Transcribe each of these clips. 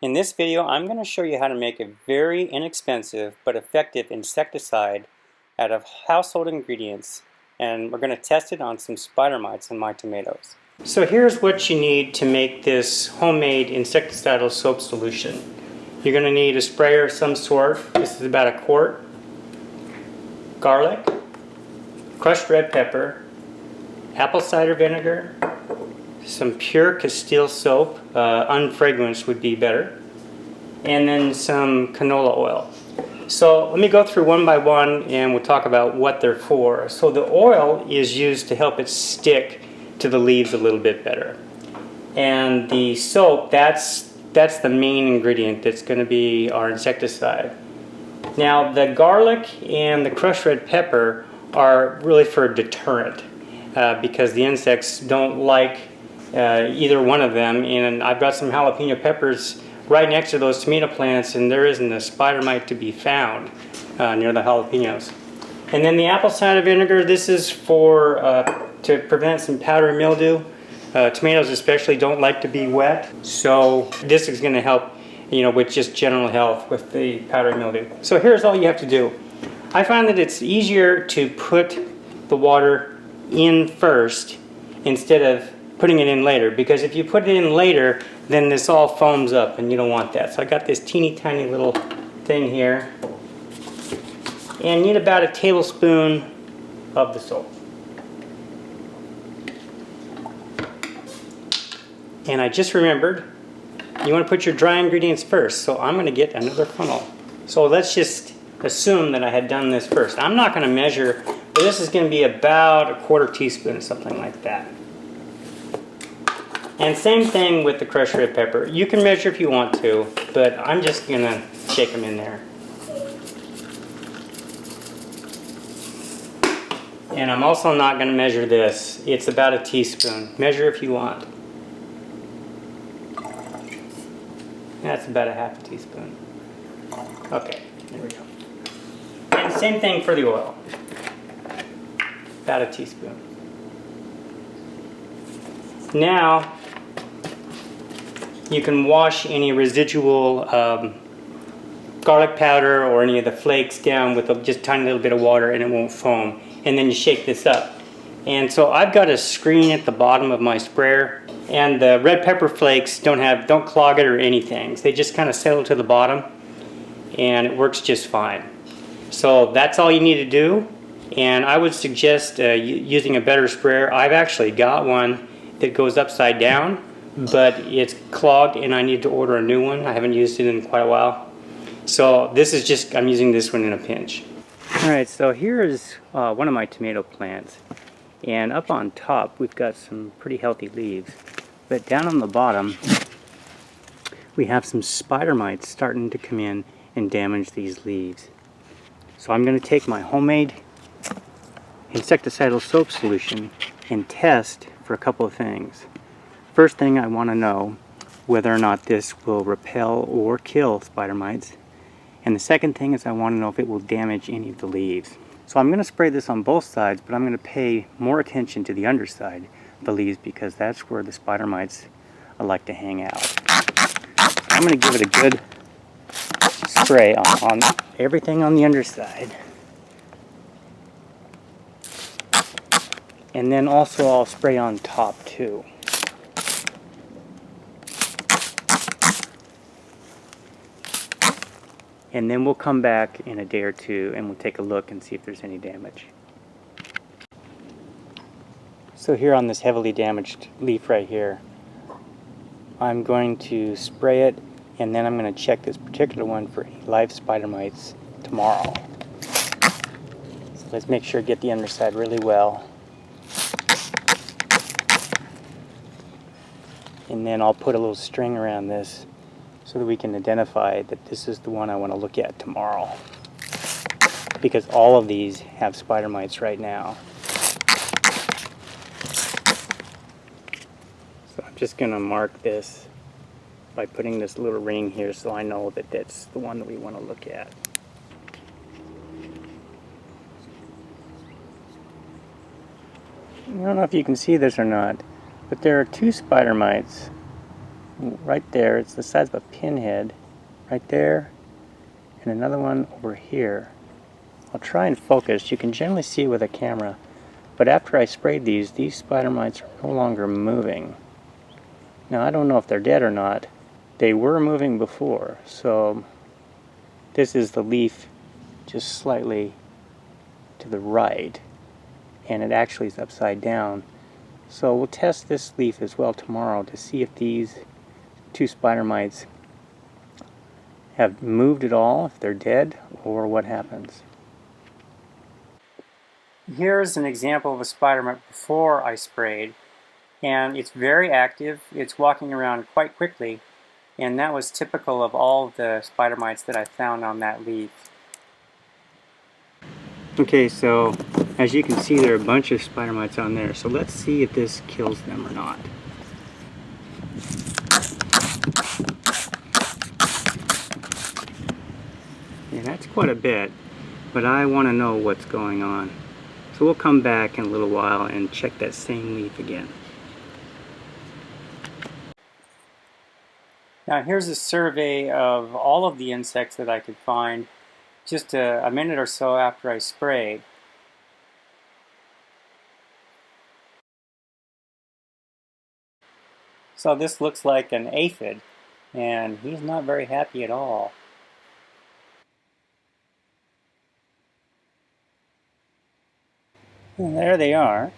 In this video, I'm going to show you how to make a very inexpensive but effective insecticide out of household ingredients, and we're going to test it on some spider mites in my tomatoes. So here's what you need to make this homemade insecticidal soap solution. You're going to need a sprayer of some sort. This is about a quart. Garlic, crushed red pepper, apple cider vinegar, some pure Castile soap, unfragranced would be better, and then some canola oil. So let me go through one by one and we'll talk about what they're for. So the oil is used to help it stick to the leaves a little bit better. And the soap, that's the main ingredient that's going to be our insecticide. Now the garlic and the crushed red pepper are really for a deterrent because the insects don't like either one of them. And I've got some jalapeno peppers right next to those tomato plants, and there isn't a spider mite to be found near the jalapenos. And then the apple cider vinegar, this is for to prevent some powdery mildew. Tomatoes especially don't like to be wet, so this is going to help, with just general health with the powdery mildew. So here's all you have to do. I find that it's easier to put the water in first instead of putting it in later, because if you put it in later, then this all foams up and you don't want that. So I got this teeny tiny little thing here, and need about a tablespoon of the soap. And I just remembered, you want to put your dry ingredients first, so I'm going to get another funnel. So let's just assume that I had done this first. I'm not going to measure, but this is going to be about a quarter teaspoon, something like that. And same thing with the crushed red pepper. You can measure if you want to, but I'm just going to shake them in there. And I'm also not going to measure this. It's about a teaspoon. Measure if you want. That's about a half a teaspoon. Okay, there we go. And same thing for the oil. About a teaspoon. Now, you can wash any residual garlic powder or any of the flakes down with just a tiny little bit of water, and it won't foam. And then you shake this up. And so I've got a screen at the bottom of my sprayer, and the red pepper flakes don't clog it or anything. They just kind of settle to the bottom, and it works just fine. So that's all you need to do. And I would suggest using a better sprayer. I've actually got one that goes upside down, but it's clogged and I need to order a new one. I haven't used it in quite a while. So this is just, I'm using this one in a pinch. Alright, so here is one of my tomato plants. And up on top we've got some pretty healthy leaves. But down on the bottom we have some spider mites starting to come in and damage these leaves. So I'm going to take my homemade insecticidal soap solution and test for a couple of things. First thing, I want to know whether or not this will repel or kill spider mites. And the second thing is I want to know if it will damage any of the leaves. So I'm going to spray this on both sides, but I'm going to pay more attention to the underside of the leaves because that's where the spider mites like to hang out. I'm going to give it a good spray on everything on the underside. And then also I'll spray on top too. And then we'll come back in a day or two and we'll take a look and see if there's any damage. So here on this heavily damaged leaf right here, I'm going to spray it, and then I'm going to check this particular one for any live spider mites tomorrow. So let's make sure to get the underside really well. And then I'll put a little string around this so that we can identify that this is the one I want to look at tomorrow. Because all of these have spider mites right now. So I'm just going to mark this by putting this little ring here so I know that that's the one that we want to look at. I don't know if you can see this or not, but there are two spider mites right there. It's the size of a pinhead right there, and another one over here. I'll try and focus. You can generally see with a camera, but after I sprayed these spider mites are no longer moving. Now I don't know if they're dead or not. They were moving before, so this is the leaf just slightly to the right, and it actually is upside down. So we'll test this leaf as well tomorrow to see if these two spider mites have moved at all, if they're dead, or what happens. Here's an example of a spider mite before I sprayed, and it's very active. It's walking around quite quickly, and that was typical of all the spider mites that I found on that leaf. Okay, so as you can see, there are a bunch of spider mites on there, so let's see if this kills them or not. Yeah, that's quite a bit, but I want to know what's going on. So we'll come back in a little while and check that same leaf again. Now here's a survey of all of the insects that I could find just a minute or so after I sprayed. So this looks like an aphid, and he's not very happy at all. And there they are.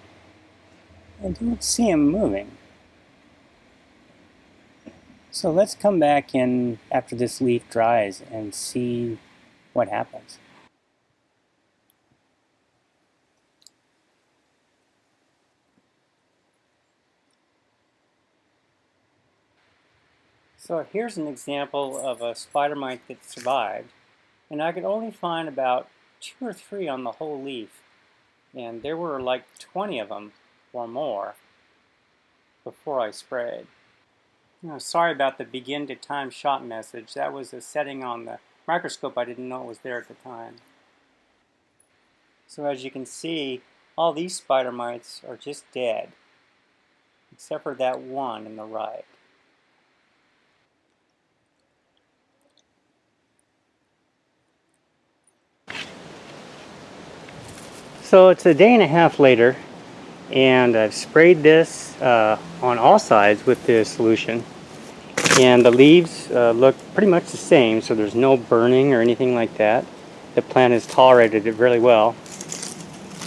I don't see him moving. So let's come back in after this leaf dries and see what happens. So here's an example of a spider mite that survived, and I could only find about 2 or 3 on the whole leaf, and there were like 20 of them or more before I sprayed. Sorry about the begin to time shot message. That was a setting on the microscope. I didn't know it was there at the time. So as you can see, all these spider mites are just dead, except for that one in the right. So it's a day and a half later, and I've sprayed this on all sides with this solution, and the leaves look pretty much the same, so there's no burning or anything like that. The plant has tolerated it really well.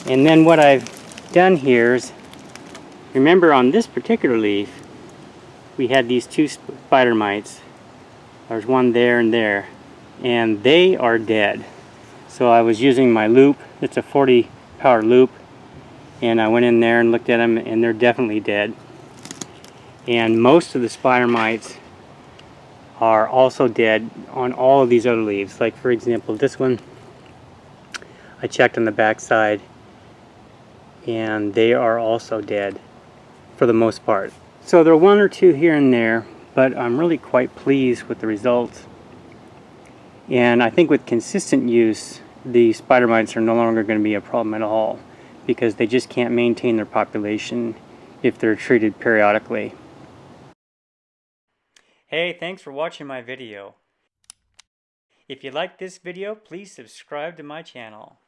And then what I've done here is, remember on this particular leaf we had these 2 spider mites. There's one there and there, and they are dead. So I was using my loop. It's a 40 power loop, and I went in there and looked at them, and they're definitely dead. And most of the spider mites are also dead on all of these other leaves. Like for example, this one I checked on the back side, and they are also dead for the most part. So there are 1 or 2 here and there, but I'm really quite pleased with the results. And I think with consistent use, the spider mites are no longer going to be a problem at all, because they just can't maintain their population if they're treated periodically. Hey, thanks for watching my video. If you like this video, please subscribe to my channel.